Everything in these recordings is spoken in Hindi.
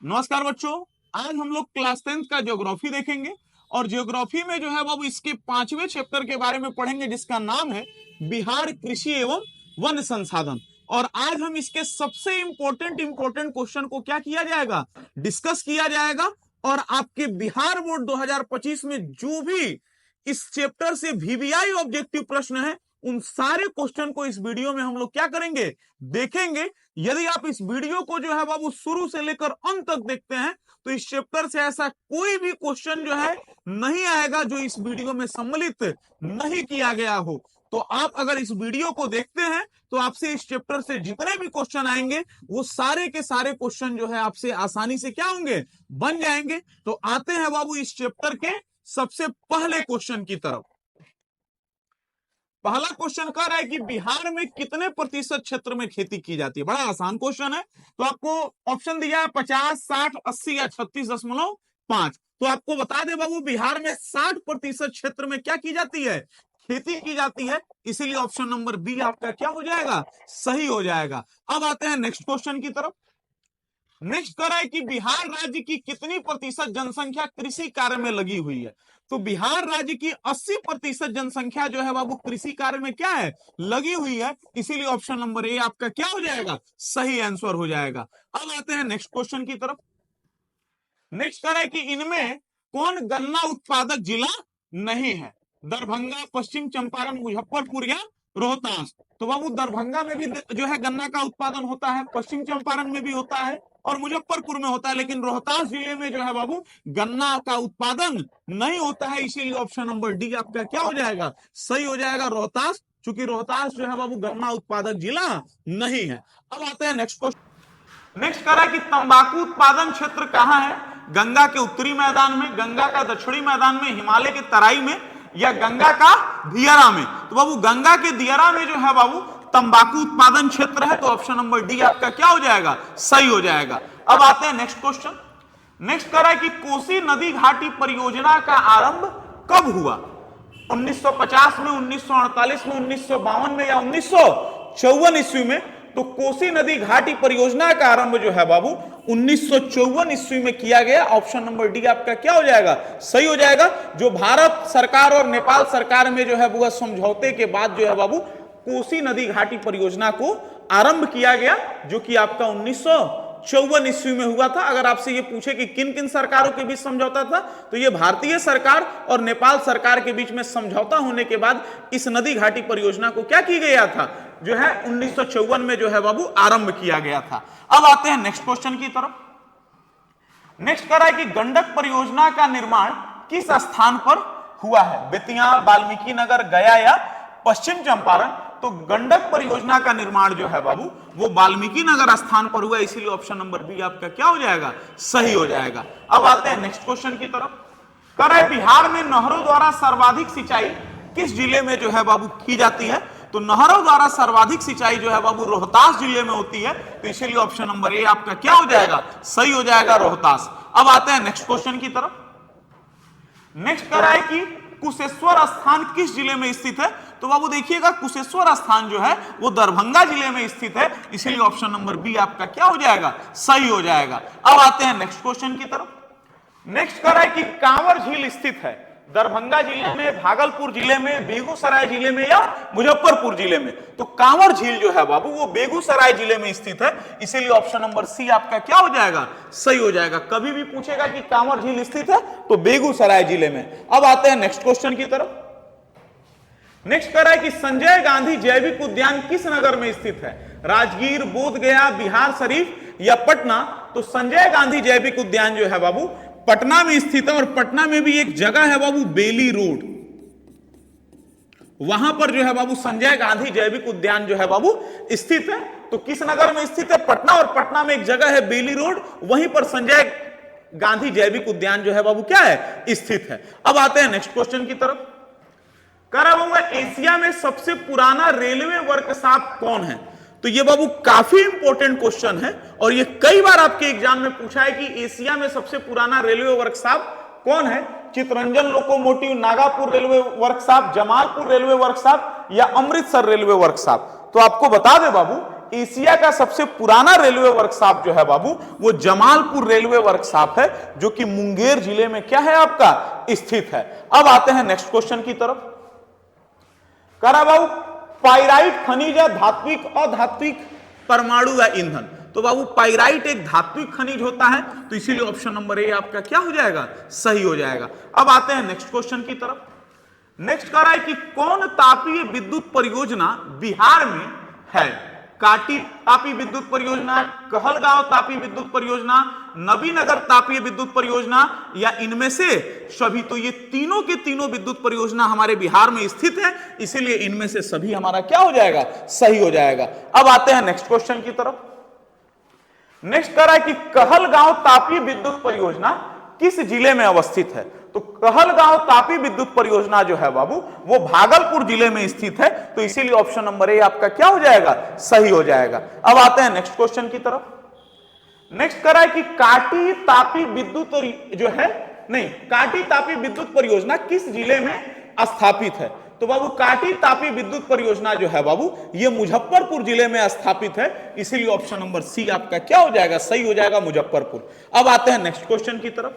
नमस्कार बच्चों, आज हम लोग क्लास 10th का ज्योग्राफी देखेंगे और ज्योग्राफी में जो है बाबू इसके 5वें चैप्टर के बारे में पढ़ेंगे जिसका नाम है बिहार कृषि एवं वन संसाधन। और आज हम इसके सबसे इंपॉर्टेंट क्वेश्चन को क्या किया जाएगा, डिस्कस किया जाएगा। और आपके बिहार बोर्ड 2025 में जो भी इस चैप्टर से वीवीआई ऑब्जेक्टिव प्रश्न है उन सारे क्वेश्चन को इस वीडियो में हम लोग क्या करेंगे, देखेंगे। यदि आप इस वीडियो को जो है बाबू शुरू से लेकर अंत तक देखते हैं तो इस चैप्टर से ऐसा कोई भी क्वेश्चन जो है नहीं आएगा जो इस वीडियो में सम्मिलित नहीं किया गया हो। तो आप अगर इस वीडियो को देखते हैं तो आपसे इस चैप्टर से जितने भी क्वेश्चन आएंगे वो सारे के सारे क्वेश्चन जो है आपसे आसानी से क्या होंगे, बन जाएंगे। तो आते हैं बाबू इस चैप्टर के सबसे पहले क्वेश्चन की तरफ। पहला क्वेश्चन कह रहा है कि बिहार में कितने प्रतिशत क्षेत्र में खेती की जाती है। बड़ा आसान क्वेश्चन है। तो आपको ऑप्शन दिया है 50, 60, 80 या 36.5। तो आपको बता दे बाबू बिहार में 60% क्षेत्र में क्या की जाती है, खेती की जाती है। इसीलिए ऑप्शन नंबर बी आपका क्या हो जाएगा, सही हो जाएगा। अब आते हैं नेक्स्ट क्वेश्चन की तरफ। नेक्स्ट कह रहा है कि बिहार राज्य की कितनी प्रतिशत जनसंख्या कृषि कार्य में लगी हुई है। तो बिहार राज्य की 80% जनसंख्या जो है बाबू कृषि कार्य में क्या है, लगी हुई है। इसीलिए ऑप्शन नंबर ए आपका क्या हो जाएगा, सही आंसर हो जाएगा। अब आते हैं नेक्स्ट क्वेश्चन की तरफ। नेक्स्ट कह रहा है कि इनमें कौन गन्ना उत्पादक जिला नहीं है। दरभंगा, पश्चिम चंपारण, मुजफ्फरपुर या रोहतास। तो बाबू दरभंगा में भी जो है गन्ना का उत्पादन होता है, पश्चिम चंपारण में भी होता है और मुजफ्फरपुर में होता है, लेकिन रोहतास जिले में जो है बाबू गन्ना का उत्पादन नहीं होता है। इसीलिए ऑप्शन नंबर डी आपका क्या हो जाएगा, सही हो जाएगा, रोहतास। चूंकि रोहतास जो है बाबू गन्ना उत्पादक जिला नहीं है। अब आते हैं नेक्स्ट क्वेश्चन। नेक्स्ट कह रहा है कि तंबाकू उत्पादन क्षेत्र कहां है। गंगा के उत्तरी मैदान में, गंगा का दक्षिणी मैदान में, हिमालय के तराई में या गंगा का दियारा में। तो बाबू गंगा के दियारा में जो है बाबू तंबाकू उत्पादन क्षेत्र है। तो ऑप्शन नंबर डी आपका क्या हो जाएगा, सही हो जाएगा। अब आते हैं नेक्स्ट क्वेश्चन। नेक्स्ट कह रहा है कि कोसी नदी घाटी परियोजना का आरंभ कब हुआ। 1950 में, 1948 में, 1952 में या 1954 ईस्वी में। तो कोसी नदी घाटी परियोजना का आरंभ जो है बाबू 1954 ईस्वी में किया गया। ऑप्शन नंबर डी आपका क्या हो जाएगा, सही हो जाएगा। जो भारत सरकार और नेपाल सरकार में जो है वो समझौते के बाद जो है बाबू कोसी नदी घाटी परियोजना को आरंभ किया गया, जो कि आपका 1954 ईस्वी में हुआ था। अगर आपसे ये पूछे कि किन किन सरकारों के बीच समझौता था, तो ये भारतीय सरकार और नेपाल सरकार के बीच में समझौता होने के बाद इस नदी घाटी परियोजना को क्या किया गया था, जो है 1954 में जो है बाबू आरंभ किया गया था। अब आते हैं नेक्स्ट क्वेश्चन की तरफ। नेक्स्ट कह रहा है कि गंडक परियोजना का निर्माण किस स्थान पर हुआ है। बेतिया, वाल्मीकि नगर, गया या पश्चिम चंपारण। तो गंडक परियोजना का निर्माण जो है बाबू वो वाल्मीकि नगर स्थान पर हुआ। इसीलिए ऑप्शन नंबर बी आपका क्या हो जाएगा, सही हो जाएगा। अब आते हैं नेक्स्ट क्वेश्चन की तरफ। कह रहा है बिहार में नहरों द्वारा सर्वाधिक सिंचाई किस जिले में जो है बाबू की जाती है। तो नहरों द्वारा सर्वाधिक सिंचाई जो है बाबू रोहतास जिले में होती है। तो इसीलिए ऑप्शन नंबर ए आपका क्या हो जाएगा, सही हो जाएगा, रोहतास। अब आते हैं नेक्स्ट क्वेश्चन की तरफ। नेक्स्ट कह रहा है कि कुशेश्वर स्थान किस जिले में स्थित है। तो बाबू देखिएगा कुशेश्वर स्थान जो है वो दरभंगा जिले में स्थित है। इसीलिए ऑप्शन नंबर बी आपका क्या हो जाएगा, सही हो जाएगा। अब आते हैं नेक्स्ट क्वेश्चन की तरफ। नेक्स्ट कह रहा है कि कांवर झील स्थित है दरभंगा जिले में, भागलपुर जिले में, बेगूसराय जिले में या मुजफ्फरपुर जिले में। तो कांवर झील जो है बाबू वो बेगूसराय जिले में स्थित है। इसीलिए ऑप्शन नंबर सी आपका क्या हो जाएगा, सही हो जाएगा। कभी भी पूछेगा कि कांवर झील स्थित है तो बेगूसराय जिले में। अब आते हैं नेक्स्ट क्वेश्चन की तरफ। नेक्स्ट कह रहा है कि संजय गांधी जैविक उद्यान किस नगर में स्थित है। राजगीर, बोधगया, बिहार शरीफ या पटना। तो संजय गांधी जैविक उद्यान जो है बाबू पटना में स्थित है। और पटना में भी एक जगह है बाबू बेली रोड, वहां पर जो है बाबू संजय गांधी जैविक उद्यान जो है बाबू स्थित है। तो किस नगर में स्थित है, पटना। और पटना में एक जगह है बेली रोड, वहीं पर संजय गांधी जैविक उद्यान जो है बाबू क्या है, स्थित है। अब आते हैं नेक्स्ट क्वेश्चन की तरफ। कह रहा हूं एशिया में सबसे पुराना रेलवे वर्कशॉप कौन है। तो ये बाबू काफी इंपॉर्टेंट क्वेश्चन है और ये कई बार आपके एग्जाम में पूछा है कि एशिया में सबसे पुराना रेलवे वर्कशॉप कौन है। Chittaranjan locomotive, Nagapur railway workshop, Jamalpur railway workshop या अमृतसर रेलवे वर्कशॉप। तो आपको बता दे बाबू एशिया का सबसे पुराना रेलवे वर्कशॉप जो है बाबू वो जमालपुर रेलवे वर्कशॉप है, जो कि मुंगेर जिले में क्या है आपका स्थित है। अब आते हैं नेक्स्ट क्वेश्चन की तरफ। करा बाबू पाइराइट खनिज है धात्विक अधात्विक परमाणु या ईंधन? तो बाबू पाइराइट एक धात्विक खनिज होता है, तो इसीलिए ऑप्शन नंबर ए आपका क्या हो जाएगा, सही हो जाएगा। अब आते हैं नेक्स्ट क्वेश्चन की तरफ। नेक्स्ट कह रहा है कि कौन तापीय विद्युत परियोजना बिहार में है? काटी तापीय विद्युत परियोजना, कहलगांव तापीय विद्युत परियोजना, नबीनगर तापीय विद्युत परियोजना, या इनमें से सभी? तो ये तीनों के तीनों विद्युत परियोजना हमारे बिहार में स्थित है, इसीलिए इनमें से सभी हमारा क्या हो जाएगा, सही हो जाएगा। अब आते हैं नेक्स्ट क्वेश्चन की तरफ। नेक्स्ट कह रहा है कि कहलगांव तापीय विद्युत परियोजना किस जिले में अवस्थित है? तो कहलगांव तापीय विद्युत परियोजना जो है बाबू वो भागलपुर जिले में स्थित है, तो इसीलिए ऑप्शन नंबर ए आपका क्या हो जाएगा, सही हो जाएगा। अब आते हैं नेक्स्ट क्वेश्चन की तरफ। नेक्स्ट कह रहा है कि काटी तापीय विद्युत जो है नहीं काटी तापीय विद्युत परियोजना किस जिले में स्थापित है? तो बाबू काटी तापीय विद्युत परियोजना जो है बाबू ये मुजफ्फरपुर जिले में स्थापित है, इसीलिए ऑप्शन नंबर सी आपका क्या हो जाएगा, सही हो जाएगा, मुजफ्फरपुर। अब आते हैं नेक्स्ट क्वेश्चन की तरफ।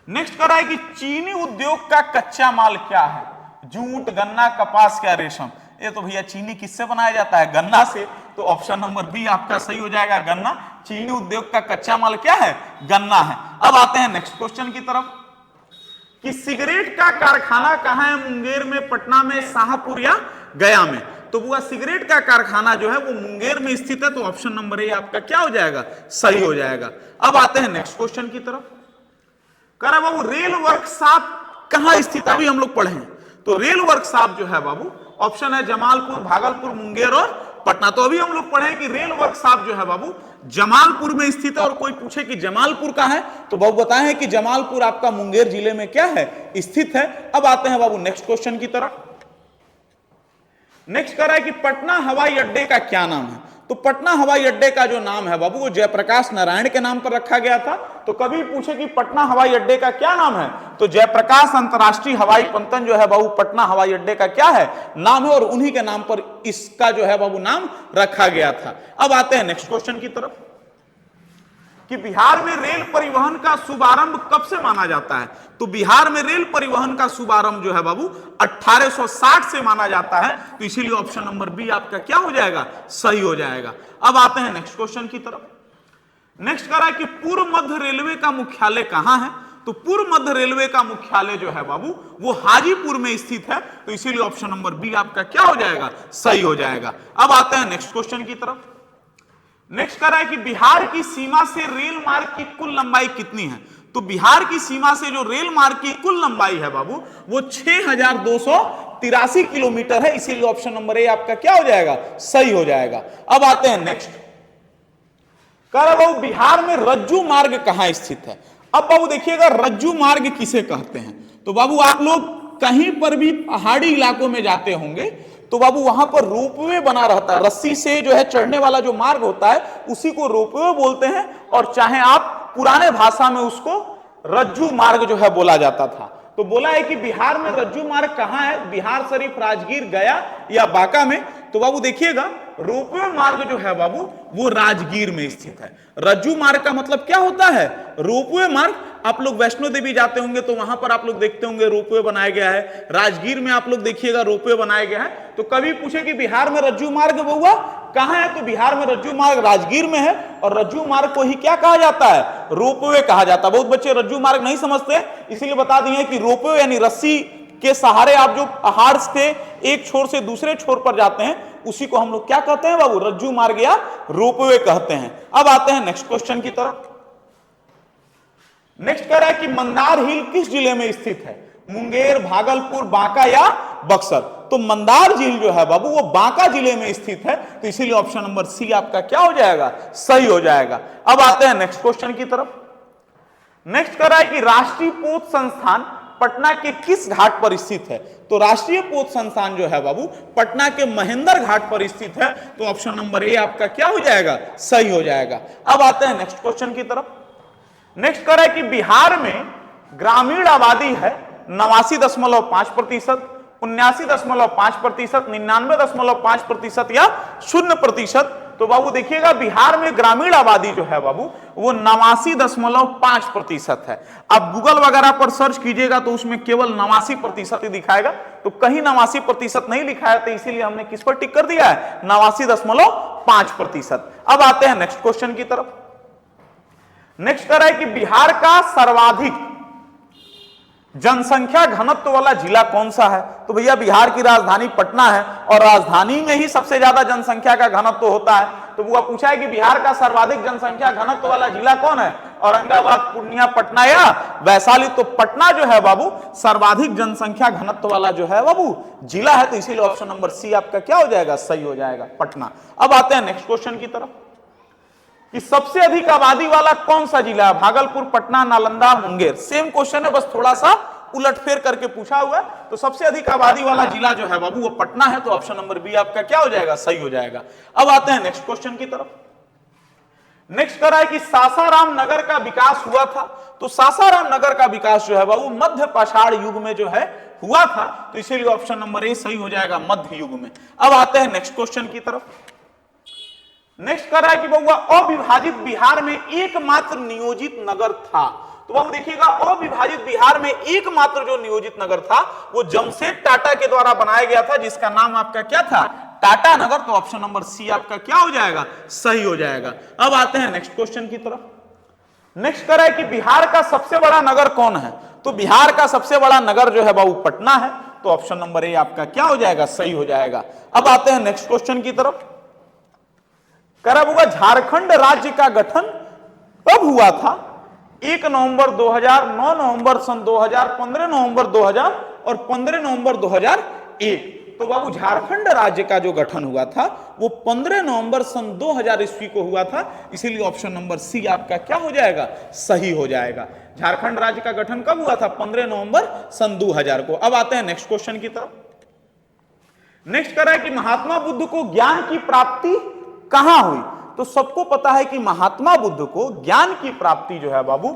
नेक्स्ट कह रहा है कि चीनी उद्योग का कच्चा माल क्या है? जूट, गन्ना, कपास या रेशम? ये तो भैया चीनी किससे बनाया जाता है, गन्ना से, तो ऑप्शन नंबर बी आपका सही हो जाएगा, गन्ना। चीनी उद्योग का कच्चा माल क्या है, गन्ना है। अब आते हैं नेक्स्ट क्वेश्चन की तरफ कि सिगरेट का कारखाना कहां है? मुंगेर में, पटना में, शाहपुर या गया में? तो वो सिगरेट का कारखाना जो है वो मुंगेर में स्थित है, तो ऑप्शन नंबर ए आपका क्या हो जाएगा, सही हो जाएगा। अब आते हैं नेक्स्ट क्वेश्चन की तरफ। कह रहा बाबू रेल वर्कशॉप कहां स्थित है? अभी हम लोग पढ़े हैं, तो रेल वर्कशॉप जो है बाबू ऑप्शन है जमालपुर, भागलपुर, मुंगेर और पटना। तो अभी हम लोग पढ़े कि रेल वर्कशॉप जो है बाबू जमालपुर में स्थित है, और कोई पूछे कि जमालपुर का है तो बाबू बताएं कि जमालपुर आपका मुंगेर जिले में क्या है, स्थित है। अब आते हैं बाबू नेक्स्ट क्वेश्चन की तरफ। नेक्स्ट कह रहा है कि पटना हवाई अड्डे का क्या नाम है? तो पटना हवाई अड्डे का जो नाम है बाबू वो जयप्रकाश नारायण के नाम पर रखा गया था। तो कभी पूछे कि पटना हवाई अड्डे का क्या नाम है, तो जयप्रकाश अंतरराष्ट्रीय हवाई पंतन जो है बाबू पटना हवाई अड्डे का क्या है, नाम है, और उन्हीं के नाम पर इसका जो है बाबू नाम रखा गया था। अब आते हैं नेक्स्ट क्वेश्चन की तरफ कि बिहार में रेल परिवहन का शुभारंभ कब से माना जाता है? तो बिहार में रेल परिवहन का शुभारंभ जो है बाबू 1860 से माना जाता है, तो इसीलिए ऑप्शन नंबर बी आपका क्या हो जाएगा, सही हो जाएगा। अब आते हैं नेक्स्ट क्वेश्चन की तरफ। नेक्स्ट कह रहा है कि पूर्व मध्य रेलवे का मुख्यालय कहां है? तो पूर्व मध्य रेलवे का मुख्यालय जो है बाबू वो हाजीपुर में स्थित है, तो इसीलिए ऑप्शन नंबर बी आपका क्या हो जाएगा, सही हो जाएगा। अब आते हैं नेक्स्ट क्वेश्चन की तरफ। नेक्स्ट कह रहा है कि बिहार की सीमा से रेल मार्ग की कुल लंबाई कितनी है? तो बिहार की सीमा से जो रेल मार्ग की कुल लंबाई है बाबू वो 6283 किलोमीटर है, इसीलिए ऑप्शन नंबर ए आपका क्या हो जाएगा, सही हो जाएगा। अब आते हैं नेक्स्ट। कह रहा बाबू बिहार में रज्जू मार्ग कहां स्थित है? अब बाबू देखिएगा रज्जू मार्ग किसे कहते हैं? तो बाबू आप लोग कहीं पर भी पहाड़ी इलाकों में जाते होंगे तो बाबू वहां पर रोपवे बना रहता है, रस्सी से जो है चढ़ने वाला जो मार्ग होता है उसी को रोपवे बोलते हैं, और चाहे आप पुराने भाषा में उसको रज्जू मार्ग जो है बोला जाता था। तो बोला है कि बिहार में रज्जू मार्ग कहां है, बिहार शरीफ, राजगीर, गया या बांका में? तो बाबू देखिएगा रोपवे मार्ग जो है बाबू वो राजगीर में स्थित है। रज्जू मार्ग का मतलब क्या होता है, रोपवे मार्ग। आप लोग वैष्णो देवी जाते होंगे तो वहां पर आप लोग देखते होंगे रोपवे बनाया गया है, राजगीर में आप लोग देखिएगा रोपवे बनाया गया है। तो कभी पूछे कि बिहार में रज्जू मार्ग हुआ कहां है, तो बिहार में रज्जू मार्ग राजगीर में है, और रज्जू मार्ग को ही क्या कहा जाता है, रोपवे कहा जाता है। बहुत बच्चे रज्जू मार्ग नहीं समझते, इसीलिए बता दिए कि रोपवे यानी रस्सी के सहारे आप जो पहाड़ से एक छोर से दूसरे छोर पर जाते हैं उसी को हम लोग क्या कहते हैं बाबू, रज्जू मार्ग या रोपवे कहते हैं। अब आते हैं नेक्स्ट क्वेश्चन की तरफ। नेक्स्ट कह रहा है कि मंदार हिल किस जिले में स्थित है? मुंगेर, भागलपुर, बांका या बक्सर? तो मंदार झील जो है बाबू वो बांका जिले में स्थित है, तो इसीलिए ऑप्शन नंबर सी आपका क्या हो जाएगा, सही हो जाएगा। अब आते हैं नेक्स्ट क्वेश्चन की तरफ। नेक्स्ट कह रहा है कि राष्ट्रीय पोत संस्थान पटना के किस घाट पर स्थित है? तो राष्ट्रीय पोत संस्थान जो है बाबू पटना के महेंद्र घाट पर स्थित है, तो ऑप्शन नंबर ए आपका क्या हो जाएगा, सही हो जाएगा। अब आते हैं नेक्स्ट क्वेश्चन की तरफ। नेक्स्ट कह रहा है कि बिहार में ग्रामीण आबादी है 89.5%, 79.5%, 99.5% या 0%। तो बाबू देखिएगा बिहार में ग्रामीण आबादी जो है बाबू वो 89.5% है। आप गूगल वगैरह पर सर्च कीजिएगा तो उसमें केवल 89% ही दिखाएगा, तो कहीं 89% नहीं लिखा है, तो इसीलिए हमने किस पर टिक कर दिया है, 89.5%। अब आते हैं नेक्स्ट क्वेश्चन की तरफ। नेक्स्ट कर है कि बिहार का सर्वाधिक जनसंख्या घनत्व वाला जिला कौन सा है? तो भैया बिहार की राजधानी पटना है और राजधानी में ही सबसे ज्यादा जनसंख्या का घनत्व होता है। तो वो पूछा है कि बिहार का सर्वाधिक जनसंख्या घनत्व वाला जिला कौन है? औरंगाबाद, पूर्णिया, पटना या वैशाली? तो पटना जो है बाबू सर्वाधिक जनसंख्या घनत्व वाला जो है बाबू जिला है, तो इसीलिए ऑप्शन नंबर सी आपका क्या हो जाएगा, सही हो जाएगा, पटना। अब आते हैं नेक्स्ट क्वेश्चन की तरफ कि सबसे अधिक आबादी वाला कौन सा जिला है? भागलपुर, पटना, नालंदा, मुंगेर। सेम क्वेश्चन है, बस थोड़ा सा उलटफेर करके पूछा हुआ है। तो सबसे अधिक आबादी वाला जिला जो है बाबू वो पटना है, तो ऑप्शन नंबर बी आपका क्या हो जाएगा, सही हो जाएगा। अब आते हैं नेक्स्ट क्वेश्चन की तरफ। नेक्स्ट कर रहा है कि सासाराम नगर का विकास हुआ था। तो सासाराम नगर का विकास जो है बाबू मध्य पाषाण युग में जो है हुआ था, तो इसीलिए ऑप्शन नंबर ए सही हो जाएगा, मध्य युग में। अब आते हैं नेक्स्ट क्वेश्चन की तरफ। नेक्स्ट कर रहा है कि बउआ अविभाजित बिहार में एकमात्र नियोजित नगर था। तो बाबू देखिएगा अविभाजित बिहार में एकमात्र जो नियोजित नगर था वो जमशेद टाटा के द्वारा बनाया गया था, जिसका नाम आपका क्या था, टाटा नगर। तो ऑप्शन नंबर सी आपका क्या हो जाएगा, सही हो जाएगा। अब आते हैं नेक्स्ट क्वेश्चन की तरफ। नेक्स्ट कर रहा है कि बिहार का सबसे बड़ा नगर कौन है? तो बिहार का सबसे बड़ा नगर जो है बाबू पटना है, तो ऑप्शन नंबर ए आपका क्या हो जाएगा, सही हो जाएगा। अब आते हैं नेक्स्ट क्वेश्चन की तरफ। करा होगा झारखंड राज्य का गठन कब हुआ था? 1 नवंबर 2000, 9 नवंबर सन 2000, 15 नवंबर 2000 और 15 नवंबर 2001। तो बाबू झारखंड राज्य का जो गठन हुआ था वो 15 नवंबर सन 2000 ईस्वी को हुआ था, इसीलिए ऑप्शन नंबर सी आपका क्या हो जाएगा, सही हो जाएगा। झारखंड राज्य का गठन कब हुआ था? 15 नवंबर सन 2000 को। अब आते हैं नेक्स्ट क्वेश्चन की तरफ। नेक्स्ट कर रहा है कि महात्मा बुद्ध को ज्ञान की प्राप्ति कहां हुई? तो सबको पता है कि महात्मा बुद्ध को ज्ञान की प्राप्ति जो है बाबू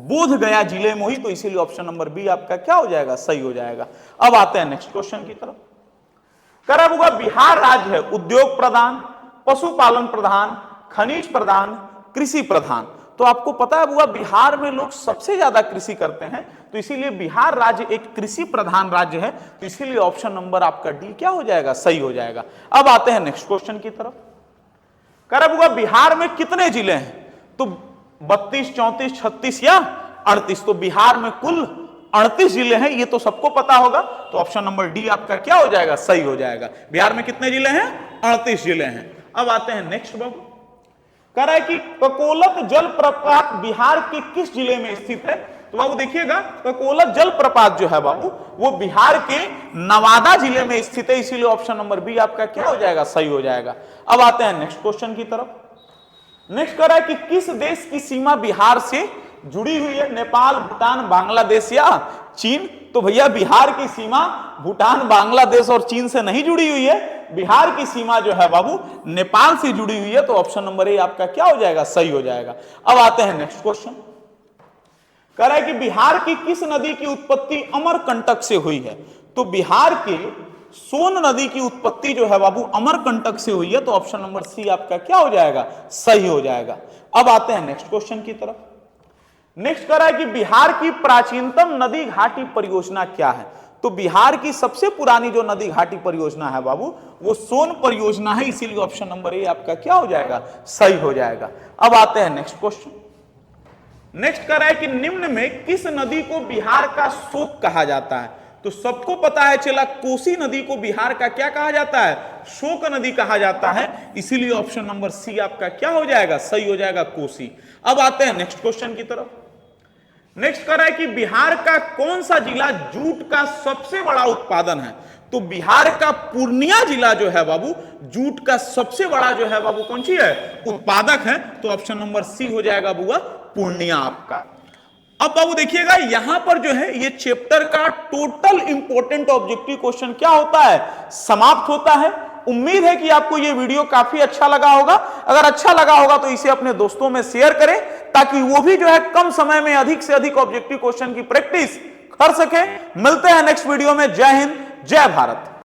बोध गया जिले में हुई, तो इसीलिए ऑप्शन नंबर बी आपका क्या हो जाएगा, सही हो जाएगा। अब आते हैं नेक्स्ट क्वेश्चन की तरफ। करा होगा बिहार राज्य है उद्योग प्रधान, पशुपालन प्रधान, खनिज प्रधान, कृषि प्रधान। तो आपको पता है बुआ बिहार में लोग सबसे ज्यादा कृषि करते हैं, तो इसीलिए बिहार राज्य एक कृषि प्रधान राज्य है, तो इसीलिए ऑप्शन नंबर आपका डी क्या हो जाएगा, सही हो जाएगा। अब आते हैं नेक्स्ट क्वेश्चन की तरफ। करब हुआ बिहार में कितने जिले हैं? तो 32, 34, 36 या 38। तो बिहार में कुल 38 जिले हैं, ये तो सबको पता होगा, तो ऑप्शन नंबर डी आपका क्या हो जाएगा, सही हो जाएगा। बिहार में कितने जिले हैं? 38 जिले हैं। अब आते हैं नेक्स्ट बाबू। कह रहा है कि ककोलत जलप्रपात बिहार के किस जिले में स्थित है? तो बाबू देखिएगा ककोलत जलप्रपात जो है बाबू वो बिहार के नवादा जिले में स्थित है, इसीलिए ऑप्शन नंबर बी आपका क्या हो जाएगा, सही हो जाएगा। अब आते हैं नेक्स्ट क्वेश्चन की तरफ। नेक्स्ट कह रहा है कि किस देश की सीमा बिहार से जुड़ी हुई है? नेपाल, भूटान, बांग्लादेश या चीन? तो भैया बिहार की सीमा भूटान, बांग्लादेश और चीन से नहीं जुड़ी हुई है, बिहार की सीमा जो है बाबू नेपाल से जुड़ी हुई है, तो ऑप्शन नंबर ए आपका क्या हो जाएगा, सही हो जाएगा। अब आते हैं नेक्स्ट क्वेश्चन। कह रहा है कि बिहार की किस नदी की उत्पत्ति अमरकंटक से हुई है? तो बिहार के सोन नदी की उत्पत्ति जो है बाबू अमरकंटक से हुई है, तो ऑप्शन नंबर सी आपका क्या हो जाएगा, सही हो जाएगा। अब आते हैं नेक्स्ट क्वेश्चन की तरफ। नेक्स्ट कह रहा है कि बिहार की प्राचीनतम नदी घाटी परियोजना क्या है? तो बिहार की सबसे पुरानी जो नदी घाटी परियोजना है बाबू वो सोन परियोजना है, इसीलिए ऑप्शन नंबर ए आपका क्या हो जाएगा, सही हो जाएगा। अब आते हैं नेक्स्ट क्वेश्चन। नेक्स्ट कह रहा है कि निम्न में किस नदी को बिहार का शोक कहा जाता है? तो सबको पता है चला कोसी नदी को बिहार का क्या कहा जाता है, शोक नदी कहा जाता है, इसीलिए ऑप्शन नंबर सी आपका क्या हो जाएगा, सही हो जाएगा, कोसी। अब आते हैं नेक्स्ट क्वेश्चन की तरफ। नेक्स्ट कह रहा है कि बिहार का कौन सा जिला जूट का सबसे बड़ा उत्पादन है? तो बिहार का पूर्णिया जिला जो है बाबू जूट का सबसे बड़ा जो है बाबू कौन सी है, उत्पादक है, तो ऑप्शन नंबर सी हो जाएगा बुआ पूर्णिया आपका। अब बाबू देखिएगा यहां पर जो है ये चैप्टर का टोटल इंपॉर्टेंट ऑब्जेक्टिव क्वेश्चन क्या होता है, समाप्त होता है। उम्मीद है कि आपको ये वीडियो काफी अच्छा लगा होगा। अगर अच्छा लगा होगा तो इसे अपने दोस्तों में शेयर करें ताकि वो भी जो है कम समय में अधिक से अधिक ऑब्जेक्टिव क्वेश्चन की प्रैक्टिस कर सके। मिलते हैं नेक्स्ट वीडियो में। जय हिंद, जय भारत।